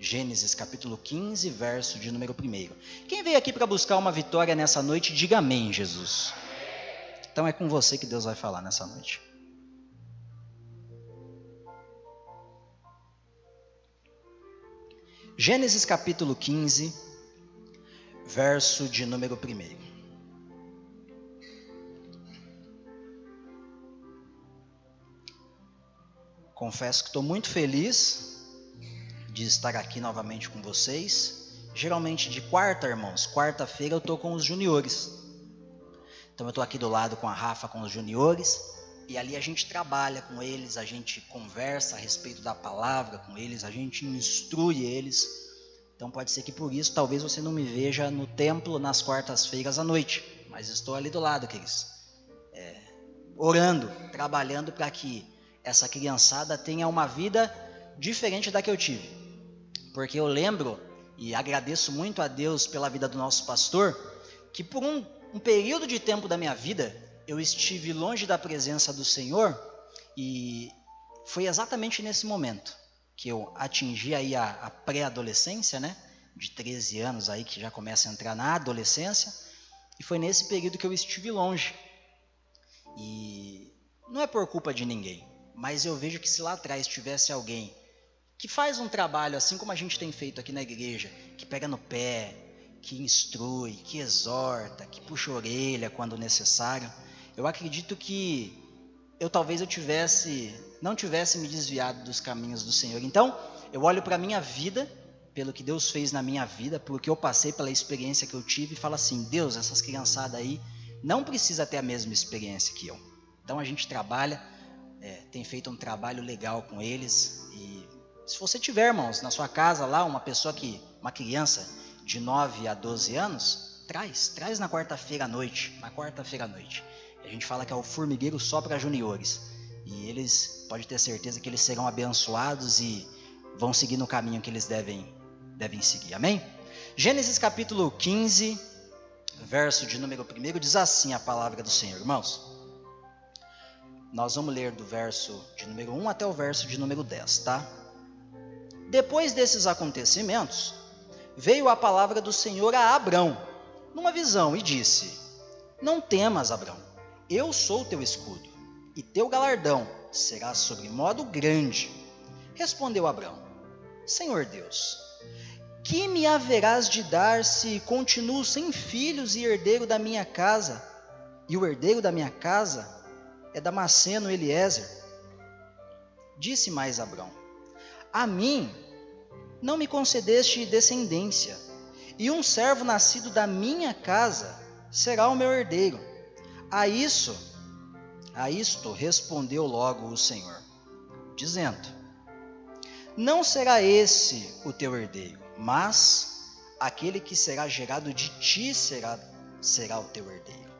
Gênesis capítulo 15, verso de número 1. Quem veio aqui para buscar uma vitória nessa noite, diga amém, Jesus. Então é com você que Deus vai falar nessa noite. Gênesis capítulo 15, verso de número 1. Confesso que estou muito feliz de estar aqui novamente com vocês. Geralmente de quarta, irmãos, quarta-feira eu estou com os juniores. Então eu estou aqui do lado com a Rafa, com os juniores, e ali a gente trabalha com eles, a gente conversa a respeito da palavra com eles, a gente instrui eles. Então pode ser que por isso talvez você não me veja no templo nas quartas-feiras à noite, mas estou ali do lado, queridos, orando, trabalhando para que essa criançada tenha uma vida diferente da que eu tive. Porque eu lembro e agradeço muito a Deus pela vida do nosso pastor, que por um período de tempo da minha vida, eu estive longe da presença do Senhor, e foi exatamente nesse momento que eu atingi aí a pré-adolescência, né? De 13 anos aí, que já começa a entrar na adolescência, e foi nesse período que eu estive longe. E não é por culpa de ninguém, mas eu vejo que se lá atrás tivesse alguém que faz um trabalho assim como a gente tem feito aqui na igreja, que pega no pé, que instrui, que exorta, que puxa a orelha quando necessário, eu acredito que talvez eu não tivesse me desviado dos caminhos do Senhor. Então, eu olho para a minha vida, pelo que Deus fez na minha vida, pelo que eu passei, pela experiência que eu tive, e falo assim: Deus, essas criançadas aí não precisa ter a mesma experiência que eu. Então a gente trabalha, tem feito um trabalho legal com eles. E se você tiver, irmãos, na sua casa lá, uma criança de 9 a 12 anos, traz na quarta-feira à noite. A gente fala que é o formigueiro só para juniores. E eles, pode ter certeza que eles serão abençoados e vão seguir no caminho que eles devem seguir. Amém? Gênesis capítulo 15, verso de número 1, diz assim a palavra do Senhor, irmãos. Nós vamos ler do verso de número 1 até o verso de número 10, tá? Depois desses acontecimentos, veio a palavra do Senhor a Abrão, numa visão, e disse: Não temas, Abrão, eu sou teu escudo, e teu galardão será sobremodo grande. Respondeu Abrão: Senhor Deus, que me haverás de dar se continuo sem filhos e herdeiro da minha casa, e o herdeiro da minha casa é Damasceno Eliezer? Disse mais Abrão: A mim não me concedeste descendência, e um servo nascido da minha casa será o meu herdeiro. A isto respondeu logo o Senhor, dizendo: Não será esse o teu herdeiro, mas aquele que será gerado de ti será o teu herdeiro.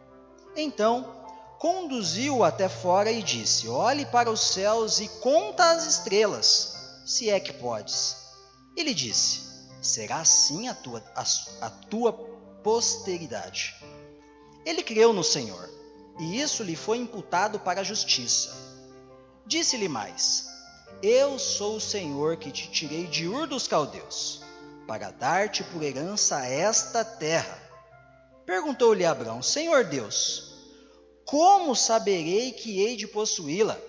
Então conduziu-o até fora e disse: Olhe para os céus e conta as estrelas, se é que podes. Ele disse: Será assim a tua posteridade. Ele creu no Senhor, e isso lhe foi imputado para a justiça. Disse-lhe mais: Eu sou o Senhor que te tirei de Ur dos Caldeus, para dar-te por herança esta terra. Perguntou-lhe Abrão: Senhor Deus, como saberei que hei de possuí-la?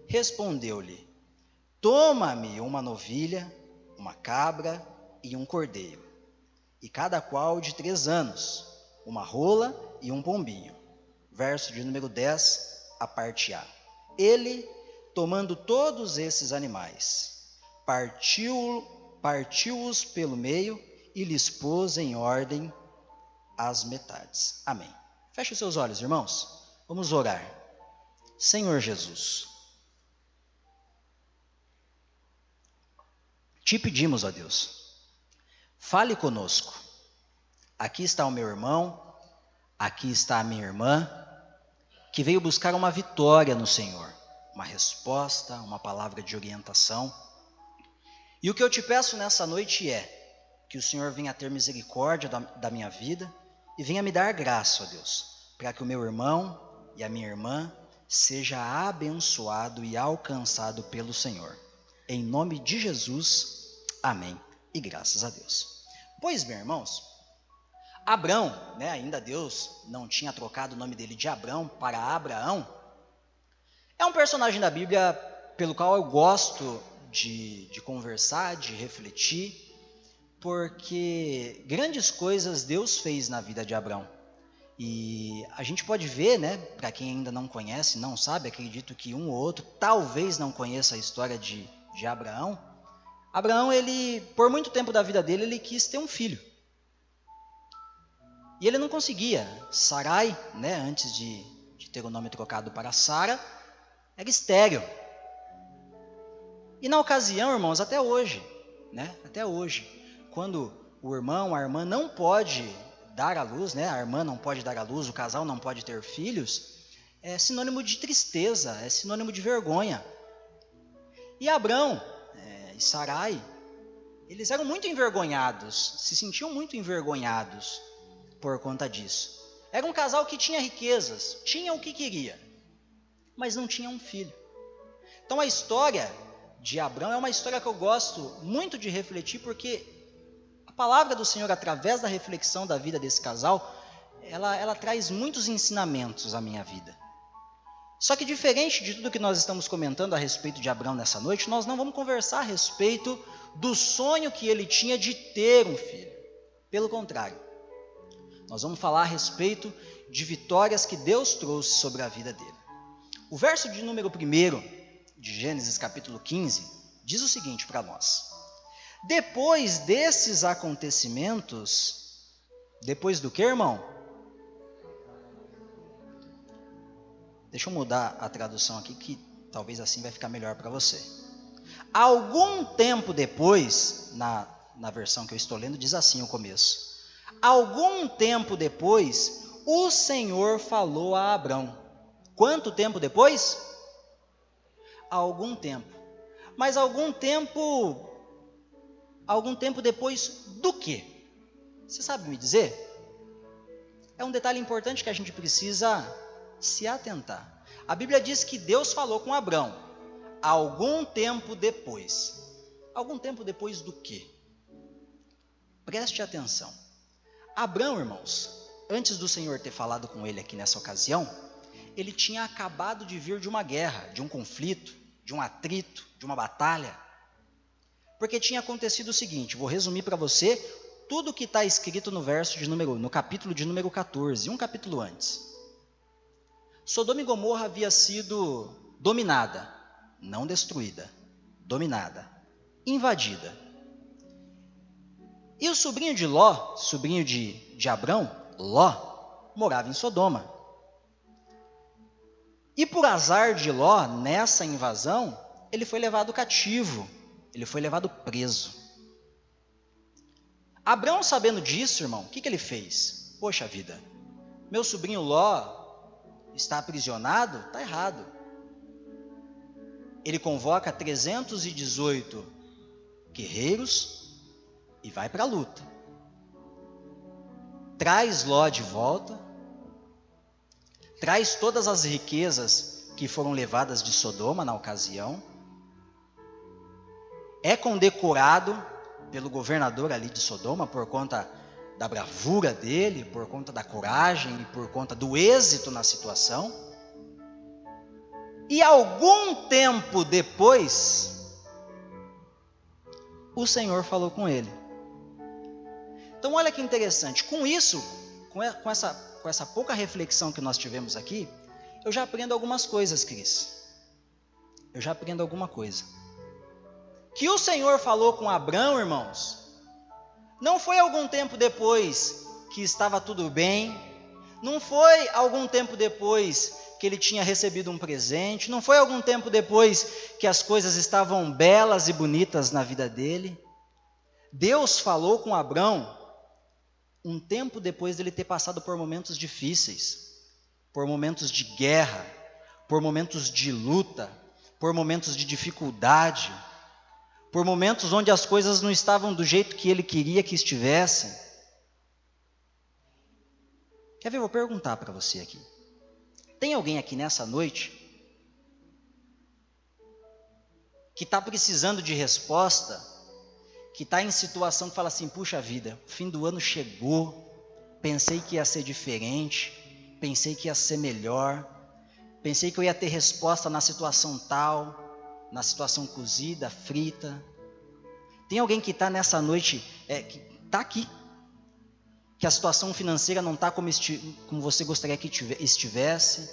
Respondeu-lhe: Toma-me uma novilha, uma cabra e um cordeiro, e cada qual de 3 anos, uma rola e um pombinho. Verso de número 10, a parte A. Ele, tomando todos esses animais, partiu-os pelo meio e lhes pôs em ordem as metades. Amém. Feche os seus olhos, irmãos. Vamos orar. Senhor Jesus, te pedimos, ó Deus, fale conosco. Aqui está o meu irmão, aqui está a minha irmã, que veio buscar uma vitória no Senhor, uma resposta, uma palavra de orientação. E o que eu te peço nessa noite é que o Senhor venha ter misericórdia da minha vida e venha me dar graça, ó Deus, para que o meu irmão e a minha irmã seja abençoado e alcançado pelo Senhor. Em nome de Jesus, Amém. E graças a Deus. Pois bem, irmãos, Abrão, ainda Deus não tinha trocado o nome dele de Abrão para Abraão, é um personagem da Bíblia pelo qual eu gosto de conversar, de refletir, porque grandes coisas Deus fez na vida de Abrão. E a gente pode ver, para quem ainda não conhece, não sabe, acredito que um ou outro talvez não conheça a história de Abraão. Abraão, ele, por muito tempo da vida dele, ele quis ter um filho. E ele não conseguia. Sarai, antes de ter o nome trocado para Sara, era estéril. E na ocasião, irmãos, até hoje, quando o irmão, a irmã não pode dar à luz, a irmã não pode dar à luz, o casal não pode ter filhos, é sinônimo de tristeza, é sinônimo de vergonha. E Abrão e Sarai, eles eram muito envergonhados, se sentiam muito envergonhados por conta disso. Era um casal que tinha riquezas, tinha o que queria, mas não tinha um filho. Então a história de Abrão é uma história que eu gosto muito de refletir, porque a palavra do Senhor, através da reflexão da vida desse casal, ela traz muitos ensinamentos à minha vida. Só que diferente de tudo que nós estamos comentando a respeito de Abrão nessa noite, nós não vamos conversar a respeito do sonho que ele tinha de ter um filho. Pelo contrário, nós vamos falar a respeito de vitórias que Deus trouxe sobre a vida dele. O verso de número 1 de Gênesis capítulo 15 diz o seguinte para nós: depois desses acontecimentos, depois do que, irmão? Deixa eu mudar a tradução aqui, que talvez assim vai ficar melhor para você. Algum tempo depois, na versão que eu estou lendo, diz assim o começo: algum tempo depois, o Senhor falou a Abrão. Quanto tempo depois? Algum tempo. Mas algum tempo depois do quê? Você sabe me dizer? É um detalhe importante que a gente precisa se atentar. A Bíblia diz que Deus falou com Abrão algum tempo depois. Algum tempo depois do quê? Preste atenção. Abrão, irmãos, antes do Senhor ter falado com ele aqui nessa ocasião, ele tinha acabado de vir de uma guerra, de um conflito, de um atrito, de uma batalha. Porque tinha acontecido o seguinte, vou resumir para você tudo o que está escrito no capítulo de número 14, um capítulo antes. Sodoma e Gomorra havia sido dominada, não destruída, dominada, invadida. E o sobrinho de Ló, sobrinho de Abrão, Ló, morava em Sodoma. E por azar de Ló, nessa invasão, ele foi levado cativo, ele foi levado preso. Abrão, sabendo disso, irmão, o que ele fez? Poxa vida, meu sobrinho Ló está aprisionado? Está errado. Ele convoca 318 guerreiros e vai para a luta. Traz Ló de volta, traz todas as riquezas que foram levadas de Sodoma na ocasião, é condecorado pelo governador ali de Sodoma por conta da bravura dele, por conta da coragem e por conta do êxito na situação. E algum tempo depois, o Senhor falou com ele. Então olha que interessante, com isso, com essa pouca reflexão que nós tivemos aqui, eu já aprendo algumas coisas, Cris. Eu já aprendo alguma coisa. Que o Senhor falou com Abrão, irmãos, não foi algum tempo depois que estava tudo bem, não foi algum tempo depois que ele tinha recebido um presente, não foi algum tempo depois que as coisas estavam belas e bonitas na vida dele. Deus falou com Abrão um tempo depois dele ter passado por momentos difíceis, por momentos de guerra, por momentos de luta, por momentos de dificuldade, por momentos onde as coisas não estavam do jeito que ele queria que estivessem. Quer ver, eu vou perguntar para você aqui. Tem alguém aqui nessa noite que está precisando de resposta que está em situação que fala assim, puxa vida, o fim do ano chegou, pensei que ia ser diferente, pensei que ia ser melhor, pensei que eu ia ter resposta na situação tal, na situação cozida, frita. Tem alguém que está nessa noite, que está aqui, que a situação financeira não está como você gostaria que estivesse,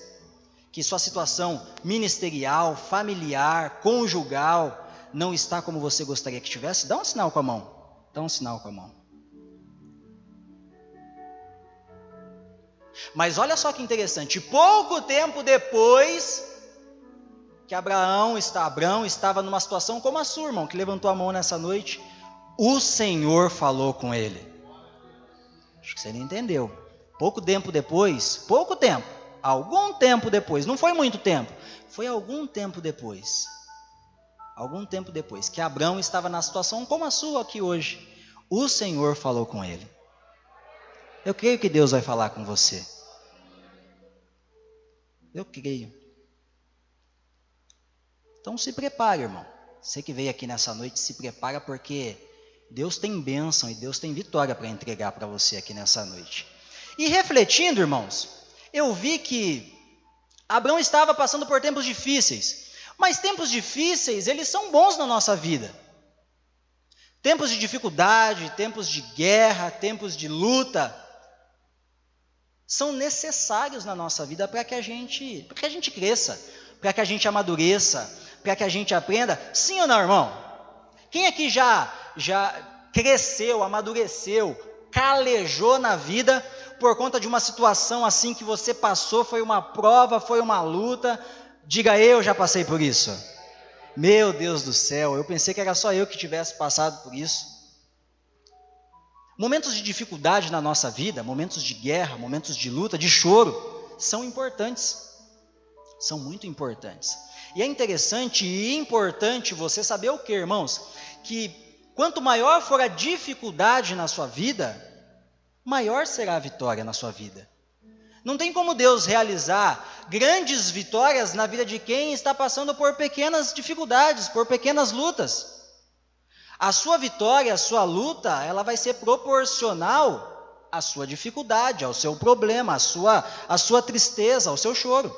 que sua situação ministerial, familiar, conjugal, não está como você gostaria que estivesse? Dá um sinal com a mão. Dá um sinal com a mão. Mas olha só que interessante. Pouco tempo depois que Abraão estava numa situação como a sua, irmão, que levantou a mão nessa noite, o Senhor falou com ele. Acho que você não entendeu. Pouco tempo depois, algum tempo depois, não foi muito tempo, foi algum tempo depois, que Abraão estava na situação como a sua aqui hoje, o Senhor falou com ele. Eu creio que Deus vai falar com você. Eu creio. Então se prepare, irmão. Você que veio aqui nessa noite, se prepara, porque Deus tem bênção e Deus tem vitória para entregar para você aqui nessa noite. E refletindo, irmãos, eu vi que Abraão estava passando por tempos difíceis. Mas tempos difíceis, eles são bons na nossa vida. Tempos de dificuldade, tempos de guerra, tempos de luta, são necessários na nossa vida para que a gente cresça, para que a gente amadureça, para que a gente aprenda. Sim ou não, irmão? Quem aqui já cresceu, amadureceu, calejou na vida por conta de uma situação assim que você passou, foi uma prova, foi uma luta? Diga, eu já passei por isso. Meu Deus do céu, eu pensei que era só eu que tivesse passado por isso. Momentos de dificuldade na nossa vida, momentos de guerra, momentos de luta, de choro, são importantes. São muito importantes. E é interessante e importante você saber o que, irmãos? Que quanto maior for a dificuldade na sua vida, maior será a vitória na sua vida. Não tem como Deus realizar grandes vitórias na vida de quem está passando por pequenas dificuldades, por pequenas lutas. A sua vitória, a sua luta, ela vai ser proporcional à sua dificuldade, ao seu problema, à sua tristeza, ao seu choro.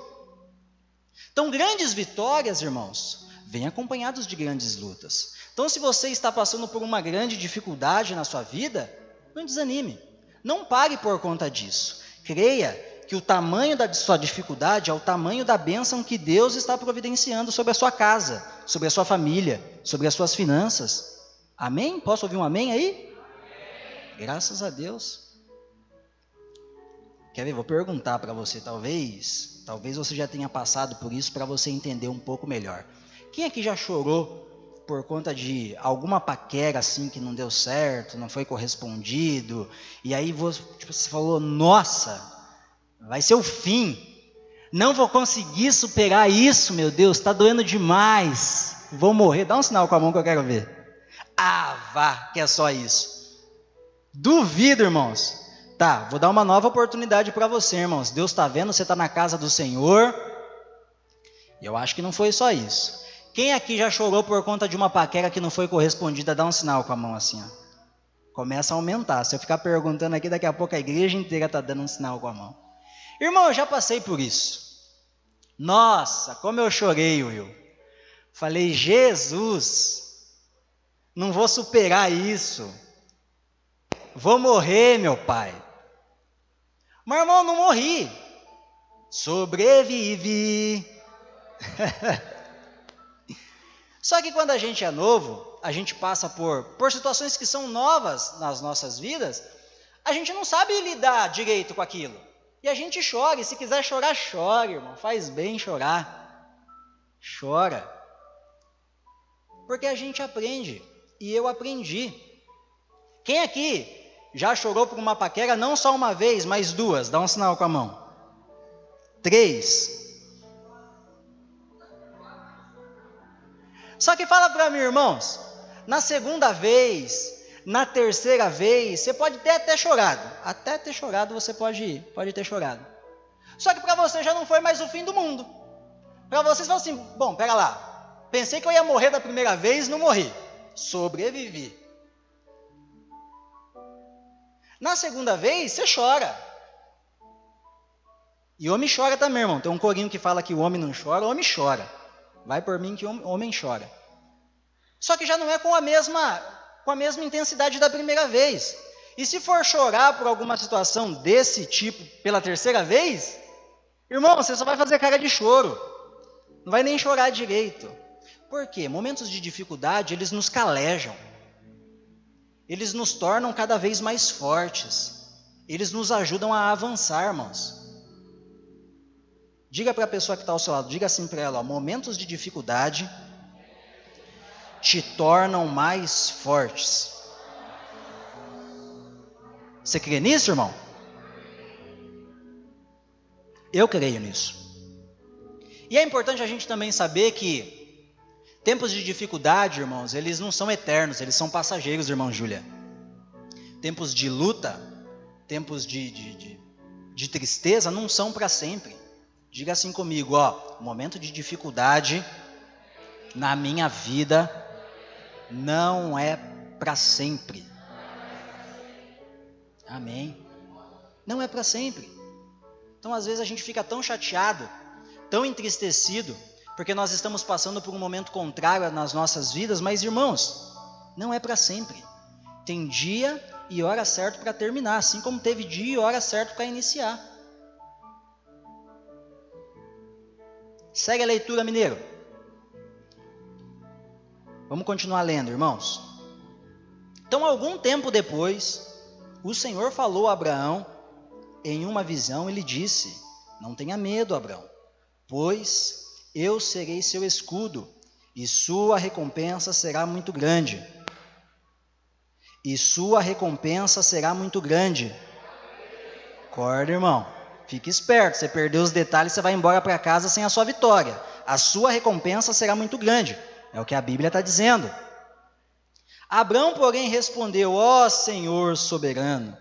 Então, grandes vitórias, irmãos, vêm acompanhados de grandes lutas. Então, se você está passando por uma grande dificuldade na sua vida, não desanime, não pare por conta disso. Creia que o tamanho da sua dificuldade é o tamanho da bênção que Deus está providenciando sobre a sua casa, sobre a sua família, sobre as suas finanças. Amém? Posso ouvir um amém aí? Amém. Graças a Deus. Quer ver? Vou perguntar para você, talvez você já tenha passado por isso, para você entender um pouco melhor. Quem aqui já chorou por conta de alguma paquera assim que não deu certo, não foi correspondido, e aí você falou, nossa, vai ser o fim, não vou conseguir superar isso, meu Deus, está doendo demais, vou morrer. Dá um sinal com a mão que eu quero ver. Ah, vá, que é só isso. Duvido, irmãos. Tá, vou dar uma nova oportunidade para você, irmãos. Deus está vendo, você está na casa do Senhor. Eu acho que não foi só isso. Quem aqui já chorou por conta de uma paquera que não foi correspondida? Dá um sinal com a mão assim, ó. Começa a aumentar. Se eu ficar perguntando aqui, daqui a pouco a igreja inteira está dando um sinal com a mão. Irmão, eu já passei por isso. Nossa, como eu chorei, Will. Falei, Jesus, não vou superar isso. Vou morrer, meu pai. Mas, irmão, não morri. Sobrevivi. Só que quando a gente é novo, a gente passa por situações que são novas nas nossas vidas, a gente não sabe lidar direito com aquilo. E a gente chora, e se quiser chorar, chora, irmão. Faz bem chorar. Chora. Porque a gente aprende. E eu aprendi. Quem aqui já chorou por uma paquera, não só uma vez, mas duas? Dá um sinal com a mão. 3. Só que fala para mim, irmãos, na segunda vez, na terceira vez, você pode ter até chorado. Até ter chorado você pode ter chorado. Só que para você já não foi mais o fim do mundo. Para vocês falam assim, bom, pera lá, pensei que eu ia morrer da primeira vez, não morri. Sobrevivi. Na segunda vez, você chora. E homem chora também, irmão. Tem um corinho que fala que o homem não chora, o homem chora. Vai por mim que o homem chora. Só que já não é com a mesma intensidade da primeira vez. E se for chorar por alguma situação desse tipo pela terceira vez, irmão, você só vai fazer cara de choro. Não vai nem chorar direito. Por quê? Momentos de dificuldade, eles nos calejam. Eles nos tornam cada vez mais fortes. Eles nos ajudam a avançar, irmãos. Diga para a pessoa que está ao seu lado, diga assim para ela, ó, momentos de dificuldade te tornam mais fortes. Você crê nisso, irmão? Eu creio nisso. E é importante a gente também saber que tempos de dificuldade, irmãos, eles não são eternos, eles são passageiros, irmão Júlia. Tempos de luta, tempos de tristeza não são para sempre. Diga assim comigo, ó, momento de dificuldade na minha vida não é para sempre. Amém. Não é para sempre. Então, às vezes a gente fica tão chateado, tão entristecido, porque nós estamos passando por um momento contrário nas nossas vidas, mas, irmãos, não é para sempre. Tem dia e hora certa para terminar, assim como teve dia e hora certa para iniciar. Segue a leitura, mineiro. Vamos continuar lendo, irmãos. Então, algum tempo depois, o Senhor falou a Abraão em uma visão e lhe disse: não tenha medo, Abraão, pois eu serei seu escudo e sua recompensa será muito grande. E sua recompensa será muito grande. Acorda, irmão. Fique esperto, você perdeu os detalhes, você vai embora para casa sem a sua vitória. A sua recompensa será muito grande. É o que a Bíblia está dizendo. Abrão, porém, respondeu: ó Senhor soberano,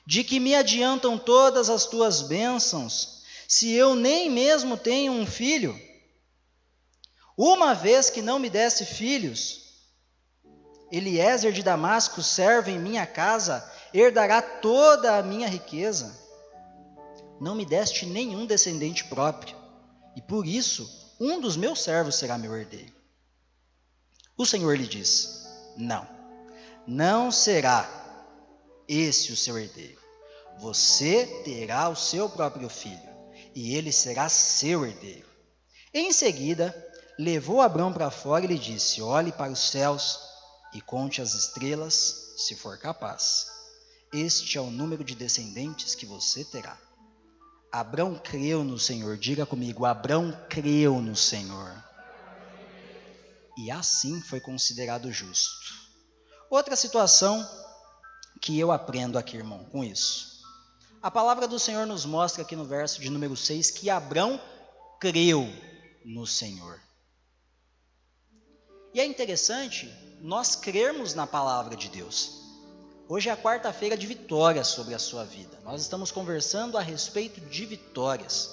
de que me adiantam todas as tuas bênçãos, se eu nem mesmo tenho um filho? Uma vez que não me desse filhos, Eliezer de Damasco, servo em minha casa, herdará toda a minha riqueza. Não me deste nenhum descendente próprio, e por isso um dos meus servos será meu herdeiro. O Senhor lhe disse: não será esse o seu herdeiro. Você terá o seu próprio filho, e ele será seu herdeiro. Em seguida, levou Abrão para fora e lhe disse: olhe para os céus e conte as estrelas, se for capaz. Este é o número de descendentes que você terá. Abrão creu no Senhor. Diga comigo, Abrão creu no Senhor. E assim foi considerado justo. Outra situação que eu aprendo aqui, irmão, com isso. A palavra do Senhor nos mostra aqui no verso de número 6 que Abrão creu no Senhor. E é interessante nós crermos na palavra de Deus. Hoje é a quarta-feira de vitórias sobre a sua vida. Nós estamos conversando a respeito de vitórias.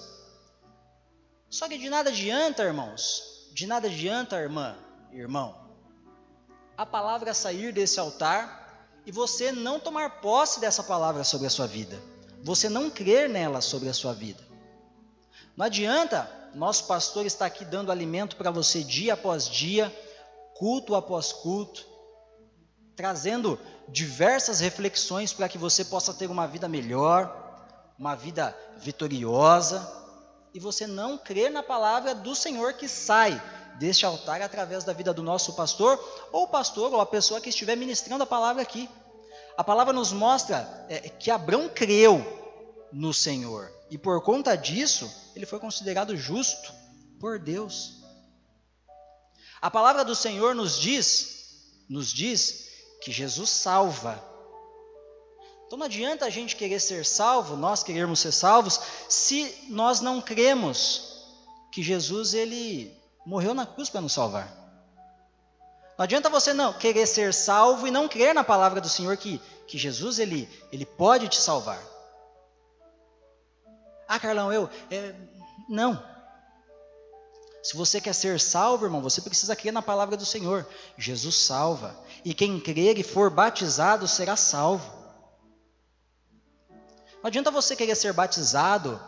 Só que de nada adianta, irmãos, de nada adianta, irmão, a palavra sair desse altar e você não tomar posse dessa palavra sobre a sua vida. Você não crer nela sobre a sua vida. Não adianta nosso pastor estar aqui dando alimento para você dia após dia, culto após culto, trazendo diversas reflexões para que você possa ter uma vida melhor, uma vida vitoriosa, e você não crer na palavra do Senhor que sai deste altar através da vida do nosso pastor, ou a pessoa que estiver ministrando a palavra aqui. A palavra nos mostra que Abrão creu no Senhor, e por conta disso, ele foi considerado justo por Deus. A palavra do Senhor nos diz que Jesus salva. Então não adianta a gente querer ser salvo, nós querermos ser salvos, se nós não cremos que Jesus ele morreu na cruz para nos salvar. Não adianta você não querer ser salvo e não crer na palavra do Senhor que Jesus ele pode te salvar. Ah, Carlão, não. Se você quer ser salvo, irmão, você precisa crer na palavra do Senhor. Jesus salva. E quem crer e for batizado será salvo. Não adianta você querer ser batizado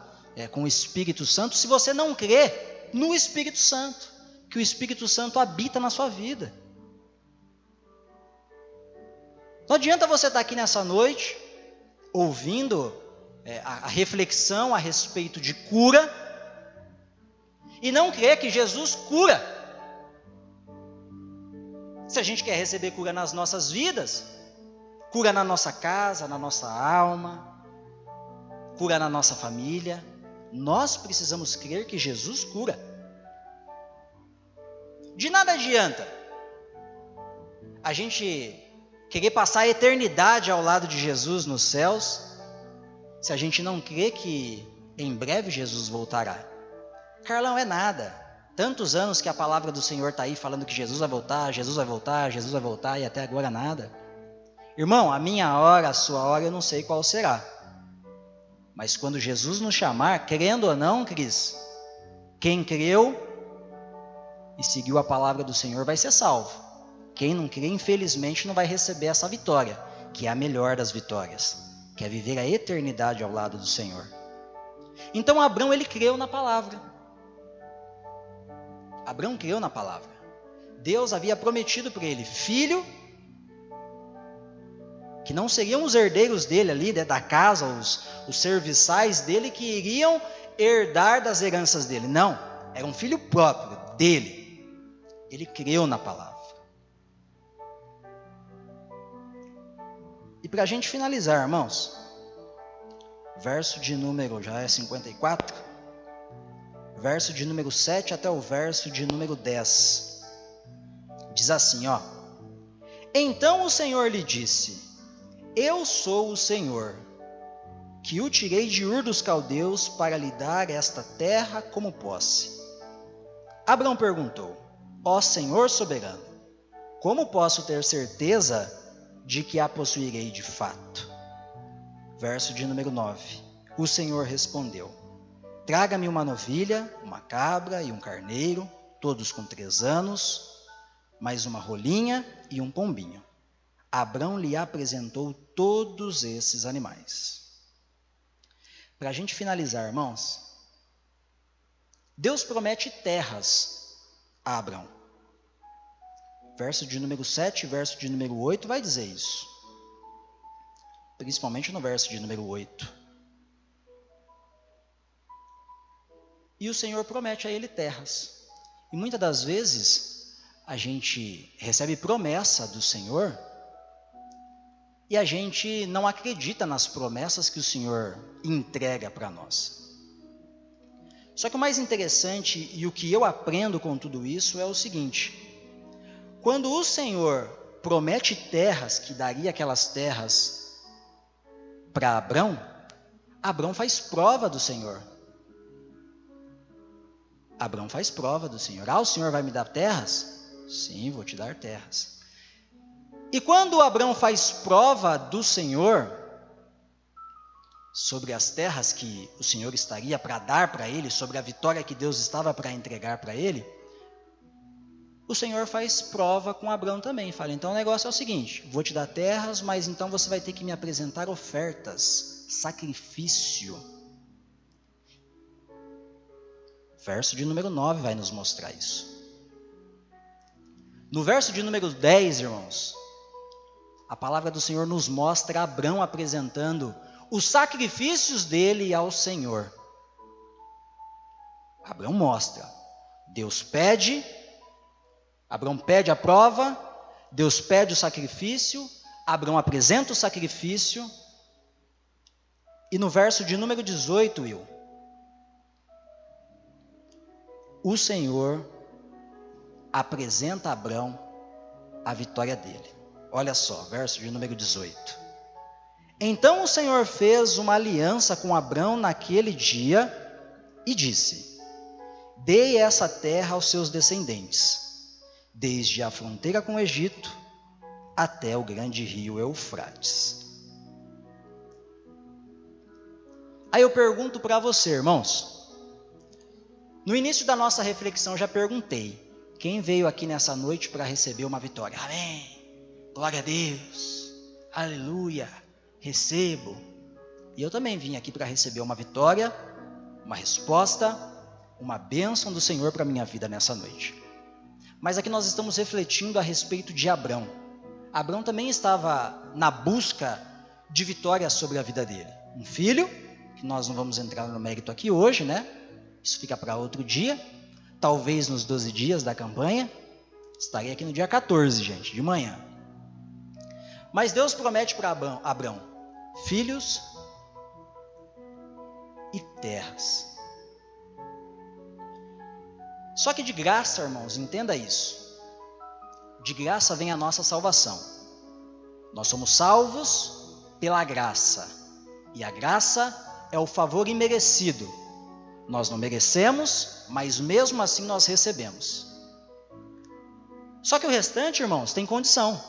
com o Espírito Santo se você não crê no Espírito Santo, que o Espírito Santo habita na sua vida. Não adianta você estar aqui nessa noite, ouvindo a reflexão a respeito de cura, e não crer que Jesus cura. Se a gente quer receber cura nas nossas vidas, cura na nossa casa, na nossa alma, cura na nossa família, nós precisamos crer que Jesus cura. De nada adianta a gente querer passar a eternidade ao lado de Jesus nos céus, se a gente não crê que em breve Jesus voltará. Carlão, é nada. Tantos anos que a palavra do Senhor está aí falando que Jesus vai voltar, Jesus vai voltar, Jesus vai voltar, e até agora nada. Irmão, a minha hora, a sua hora, eu não sei qual será. Mas quando Jesus nos chamar, querendo ou não, Cris, quem creu e seguiu a palavra do Senhor vai ser salvo. Quem não crê, infelizmente, não vai receber essa vitória, que é a melhor das vitórias, que é viver a eternidade ao lado do Senhor. Então Abrão, ele creu na palavra. Abrão creu na palavra. Deus havia prometido para ele filho, que não seriam os herdeiros dele ali, da casa, os serviçais dele que iriam herdar das heranças dele. Não, era um filho próprio dele. Ele creu na palavra. E para a gente finalizar, irmãos, verso de número, já é 54, verso de número 7 até o verso de número 10, diz assim, ó: Então o Senhor lhe disse: Eu sou o Senhor, que o tirei de Ur dos Caldeus para lhe dar esta terra como posse. Abrão perguntou: Ó Senhor soberano, como posso ter certeza de que a possuirei de fato? Verso de número 9. O Senhor respondeu: Traga-me uma novilha, uma cabra e um carneiro, todos com 3 anos, mais uma rolinha e um pombinho. Abrão lhe apresentou todos esses animais. Para a gente finalizar, irmãos, Deus promete terras a Abrão. Verso de número 7, verso de número 8 vai dizer isso. Principalmente no verso de número 8. E o Senhor promete a ele terras. E muitas das vezes a gente recebe promessa do Senhor e a gente não acredita nas promessas que o Senhor entrega para nós. Só que o mais interessante e o que eu aprendo com tudo isso é o seguinte: quando o Senhor promete terras, que daria aquelas terras para Abrão, Abrão faz prova do Senhor. Abrão faz prova do Senhor. Ah, o Senhor vai me dar terras? Sim, vou te dar terras. E quando Abrão faz prova do Senhor sobre as terras que o Senhor estaria para dar para ele, sobre a vitória que Deus estava para entregar para ele, o Senhor faz prova com Abrão também. Fala, então o negócio é o seguinte: vou te dar terras, mas então você vai ter que me apresentar ofertas, sacrifício. Verso de número 9 vai nos mostrar isso. No verso de número 10, irmãos, a palavra do Senhor nos mostra Abrão apresentando os sacrifícios dele ao Senhor. Abrão mostra. Deus pede, Abrão pede a prova, Deus pede o sacrifício, Abrão apresenta o sacrifício. E no verso de número 18, o Senhor apresenta a Abrão a vitória dele. Olha só, verso de número 18. Então o Senhor fez uma aliança com Abrão naquele dia e disse: Dei essa terra aos seus descendentes, desde a fronteira com o Egito até o grande rio Eufrates. Aí eu pergunto para você, irmãos. No início da nossa reflexão já perguntei: quem veio aqui nessa noite para receber uma vitória? Amém, glória a Deus, aleluia, recebo. E eu também vim aqui para receber uma vitória, uma resposta, uma bênção do Senhor para a minha vida nessa noite. Mas aqui nós estamos refletindo a respeito de Abrão. Abrão também estava na busca de vitória sobre a vida dele. Um filho, que nós não vamos entrar no mérito aqui hoje, né? Isso fica para outro dia, talvez nos 12 dias da campanha. Estarei aqui no dia 14, gente, de manhã. Mas Deus promete para Abrão filhos e terras. Só que de graça, irmãos, entenda isso. De graça vem a nossa salvação. Nós somos salvos pela graça. E a graça é o favor imerecido. Nós não merecemos, mas mesmo assim nós recebemos. Só que o restante, irmãos, tem condição.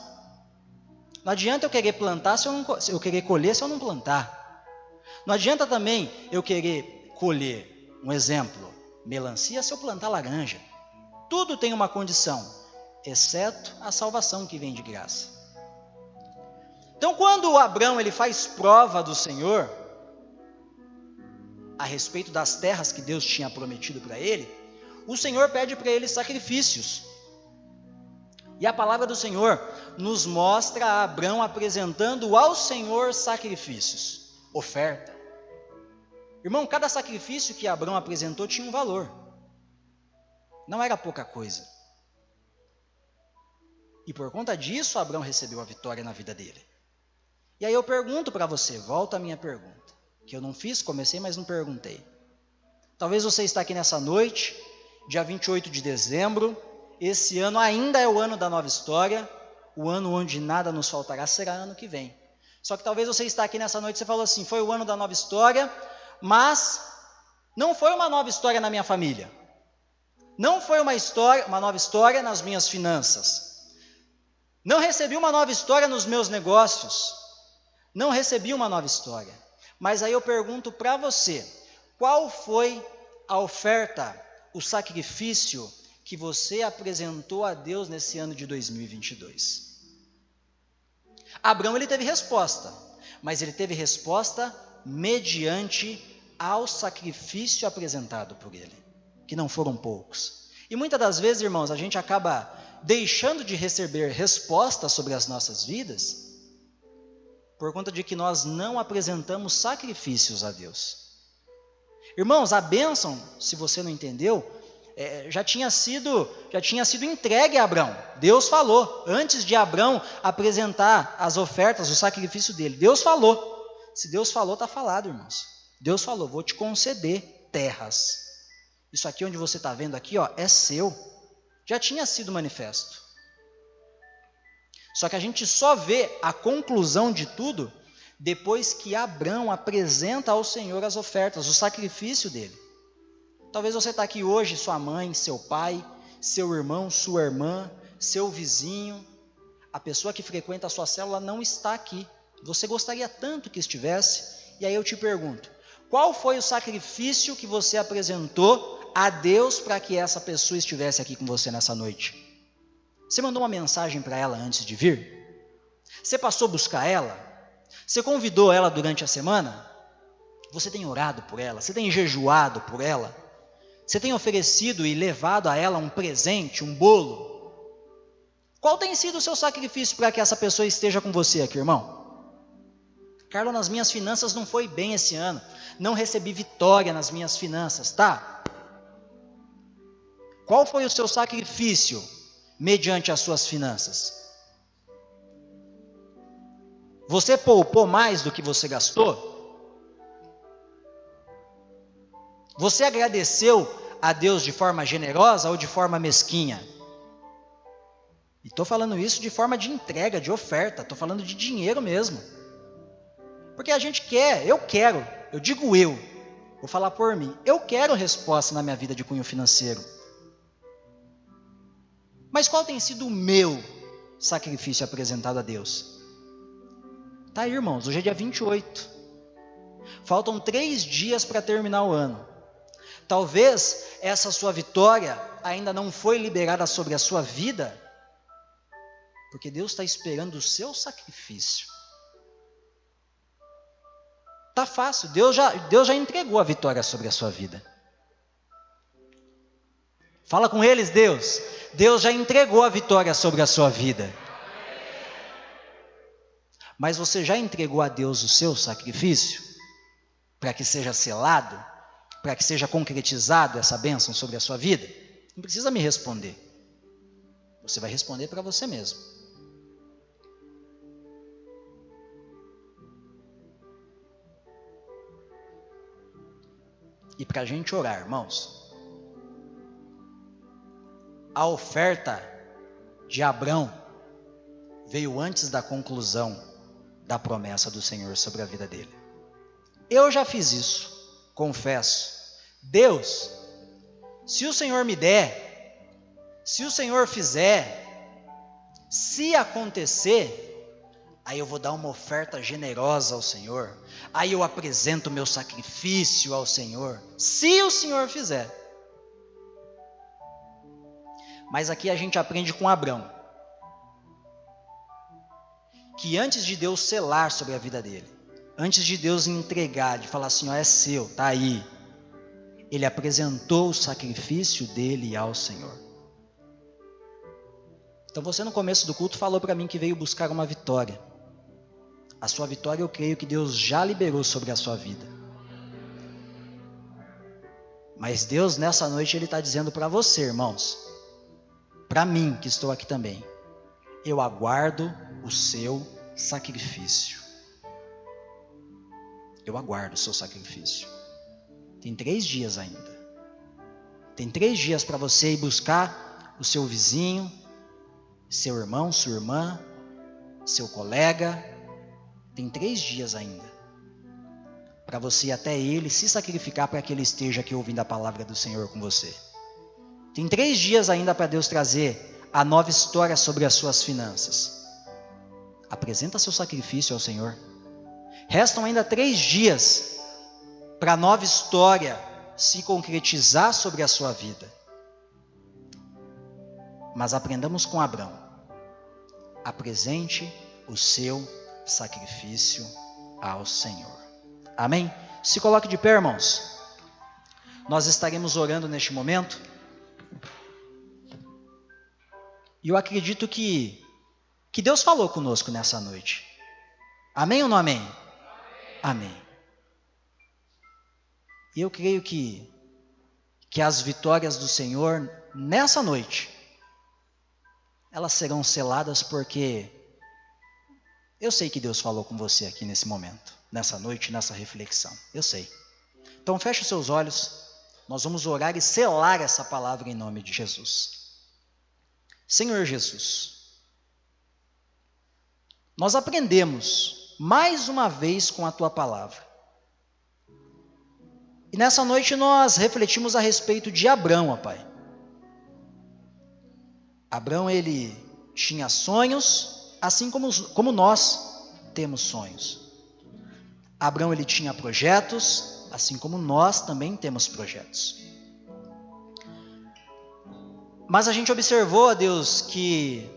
Não adianta eu querer plantar se eu querer colher se eu não plantar. Não adianta também eu querer colher, um exemplo, melancia se eu plantar laranja. Tudo tem uma condição, exceto a salvação que vem de graça. Então, quando Abrão ele faz prova do Senhor a respeito das terras que Deus tinha prometido para ele, o Senhor pede para ele sacrifícios. E a palavra do Senhor nos mostra Abrão apresentando ao Senhor sacrifícios, oferta. Irmão, cada sacrifício que Abrão apresentou tinha um valor. Não era pouca coisa. E por conta disso, Abrão recebeu a vitória na vida dele. E aí eu pergunto para você, volta a minha pergunta, que eu não fiz, comecei, mas não perguntei. Talvez você está aqui nessa noite, dia 28 de dezembro, esse ano ainda é o ano da nova história, o ano onde nada nos faltará será ano que vem. Só que talvez você está aqui nessa noite e você falou assim, foi o ano da nova história, mas não foi uma nova história na minha família. Não foi uma nova história nas minhas finanças. Não recebi uma nova história nos meus negócios. Não recebi uma nova história. Mas aí eu pergunto para você, qual foi a oferta, o sacrifício que você apresentou a Deus nesse ano de 2022? Abrão ele teve resposta, mas ele teve resposta mediante ao sacrifício apresentado por ele, que não foram poucos. E muitas das vezes, irmãos, a gente acaba deixando de receber respostas sobre as nossas vidas por conta de que nós não apresentamos sacrifícios a Deus. Irmãos, a bênção, se você não entendeu, já tinha sido entregue a Abrão. Deus falou, antes de Abrão apresentar as ofertas, o sacrifício dele. Deus falou. Se Deus falou, está falado, irmãos. Deus falou, vou te conceder terras. Isso aqui onde você está vendo aqui, ó, é seu. Já tinha sido manifesto. Só que a gente só vê a conclusão de tudo depois que Abrão apresenta ao Senhor as ofertas, o sacrifício dele. Talvez você está aqui hoje, sua mãe, seu pai, seu irmão, sua irmã, seu vizinho, a pessoa que frequenta a sua célula não está aqui. Você gostaria tanto que estivesse, e aí eu te pergunto, qual foi o sacrifício que você apresentou a Deus para que essa pessoa estivesse aqui com você nessa noite? Você mandou uma mensagem para ela antes de vir? Você passou a buscar ela? Você convidou ela durante a semana? Você tem orado por ela? Você tem jejuado por ela? Você tem oferecido e levado a ela um presente, um bolo? Qual tem sido o seu sacrifício para que essa pessoa esteja com você aqui, irmão? Carlos, nas minhas finanças não foi bem esse ano. Não recebi vitória nas minhas finanças, tá? Qual foi o seu sacrifício mediante as suas finanças? Você poupou mais do que você gastou? Você agradeceu a Deus de forma generosa ou de forma mesquinha? E estou falando isso de forma de entrega, de oferta, estou falando de dinheiro mesmo. Porque a gente quer, eu digo vou falar por mim, eu quero resposta na minha vida de cunho financeiro. Mas qual tem sido o meu sacrifício apresentado a Deus? Tá aí, irmãos, hoje é dia 28. Faltam 3 dias para terminar o ano. Talvez essa sua vitória ainda não foi liberada sobre a sua vida, porque Deus está esperando o seu sacrifício. Tá fácil, Deus já entregou a vitória sobre a sua vida. Fala com eles, Deus já entregou a vitória sobre a sua vida. Mas você já entregou a Deus o seu sacrifício? Para que seja selado? Para que seja concretizado essa bênção sobre a sua vida? Não precisa me responder. Você vai responder para você mesmo. E para a gente orar, irmãos, a oferta de Abrão veio antes da conclusão da promessa do Senhor sobre a vida dele. Eu já fiz isso, confesso. Deus, se o Senhor me der, se o Senhor fizer, se acontecer, aí eu vou dar uma oferta generosa ao Senhor, aí eu apresento o meu sacrifício ao Senhor, se o Senhor fizer. Mas aqui a gente aprende com Abrão, que antes de Deus selar sobre a vida dele, antes de Deus entregar, de falar assim, ó, é seu, tá aí, ele apresentou o sacrifício dele ao Senhor. Então você no começo do culto falou para mim que veio buscar uma vitória. A sua vitória eu creio que Deus já liberou sobre a sua vida. Mas Deus nessa noite Ele está dizendo para você, irmãos, para mim que estou aqui também, eu aguardo o seu sacrifício. Eu aguardo o seu sacrifício. Tem 3 dias ainda. Tem 3 dias para você ir buscar o seu vizinho, seu irmão, sua irmã, seu colega. Tem 3 dias ainda para você ir até ele, se sacrificar para que ele esteja aqui ouvindo a palavra do Senhor com você. Tem 3 dias ainda para Deus trazer a nova história sobre as suas finanças. Apresenta seu sacrifício ao Senhor. Restam ainda 3 dias para a nova história se concretizar sobre a sua vida. Mas aprendamos com Abrão. Apresente o seu sacrifício ao Senhor. Amém? Se coloque de pé, irmãos. Nós estaremos orando neste momento. E eu acredito que Deus falou conosco nessa noite. Amém ou não amém? Amém. E eu creio que as vitórias do Senhor nessa noite, elas serão seladas porque eu sei que Deus falou com você aqui nesse momento, nessa noite, nessa reflexão. Eu sei. Então feche os seus olhos, nós vamos orar e selar essa palavra em nome de Jesus. Senhor Jesus, nós aprendemos mais uma vez com a Tua palavra. E nessa noite nós refletimos a respeito de Abrão, ó Pai. Abrão, ele tinha sonhos, assim como nós temos sonhos. Abrão, ele tinha projetos, assim como nós também temos projetos. Mas a gente observou, ó Deus, que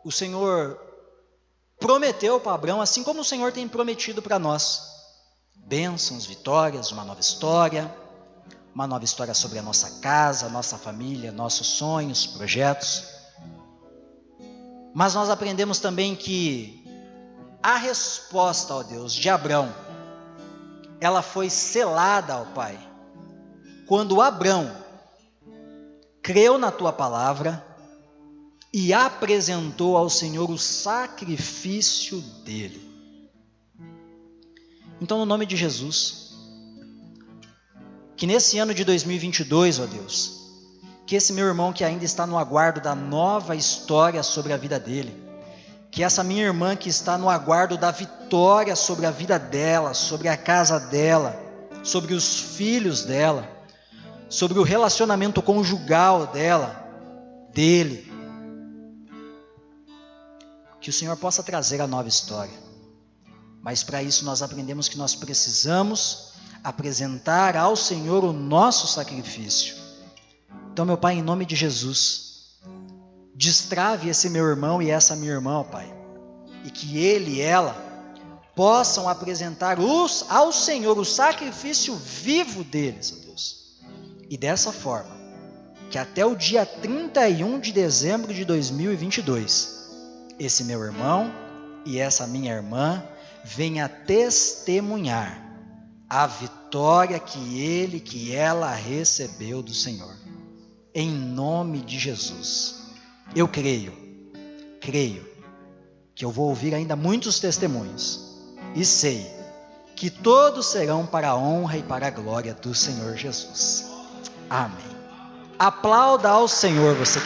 o Senhor prometeu para Abrão, assim como o Senhor tem prometido para nós, bênçãos, vitórias, uma nova história sobre a nossa casa, nossa família, nossos sonhos, projetos. Mas nós aprendemos também que a resposta, ó Deus, de Abrão, ela foi selada, ó Pai, quando Abrão creu na Tua palavra e apresentou ao Senhor o sacrifício dele. Então, no nome de Jesus, que nesse ano de 2022, ó Deus, que esse meu irmão que ainda está no aguardo da nova história sobre a vida dele, que essa minha irmã que está no aguardo da vitória sobre a vida dela, sobre a casa dela, sobre os filhos dela, sobre o relacionamento conjugal dele, que o Senhor possa trazer a nova história. Mas para isso nós aprendemos que nós precisamos apresentar ao Senhor o nosso sacrifício. Então, meu Pai, em nome de Jesus, destrave esse meu irmão e essa minha irmã, ó Pai, e que ele e ela possam apresentar ao Senhor o sacrifício vivo deles, ó Deus. E dessa forma, que até o dia 31 de dezembro de 2022, esse meu irmão e essa minha irmã venha testemunhar a vitória que ela recebeu do Senhor. Em nome de Jesus. Eu creio que eu vou ouvir ainda muitos testemunhos e sei que todos serão para a honra e para a glória do Senhor Jesus. Amém. Aplauda ao Senhor, você que